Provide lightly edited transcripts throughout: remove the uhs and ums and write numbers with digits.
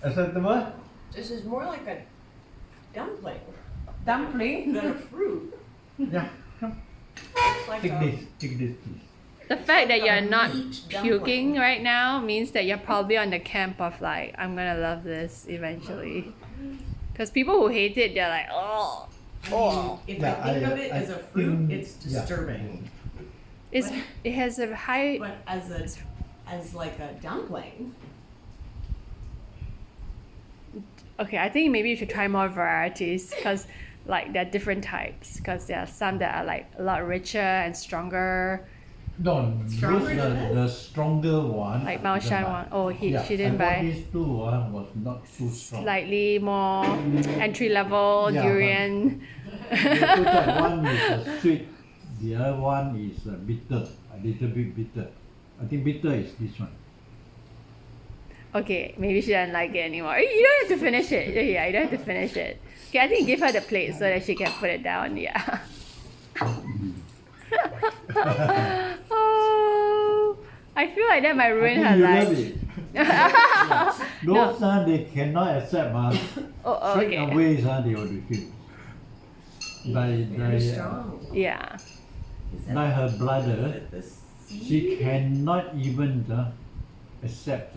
Acceptable? This is more like a dumpling Dumpling? than a fruit. Yeah. It's like Take a, this, please. The fact that like a you're not meat puking dumpling. right now means that you're probably on the camp of like, I'm gonna love this eventually. Because people who hate it, they're like, oh. Oh. If Yeah, I think of I- it I as a fruit, think- it's yeah. disturbing. It has a high. But as like a dumpling, Okay, I think maybe you should try more varieties because like there are different types. Because there are some that are like a lot richer and stronger. No, Stronger those than are the stronger one. Like Mao Shan one. Oh, she didn't I bought buy. these two one was not too strong. Slightly more entry level Yeah, durian. The two type, one is sweet, the other one is bitter, a little bit bitter. I think bitter is this one. Okay, maybe she doesn't like it anymore. You don't have to finish it. Yeah, you don't have to finish it. Okay, I think give her the plate so that she can put it down. Yeah. Oh, I feel like that might ruin her I think you life. love it. No. Those they cannot accept, Oh, straight okay. away they will refuse. very strong. Yeah. Is that- Like her is brother, it the she seed cannot even accept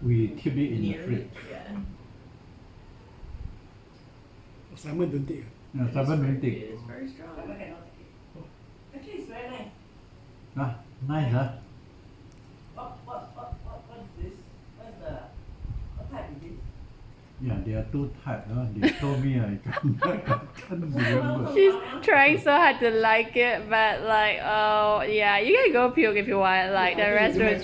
we keep it in the near fridge. it? Yeah. Simon don't take. Someone will It take. is very strong. Actually, it's very nice. Nice, huh? What is this? What type is this? Yeah, there are two types. They told me I can't remember. She's trying so hard to like it, but like, oh yeah, you can go puke if you want. Like the rest will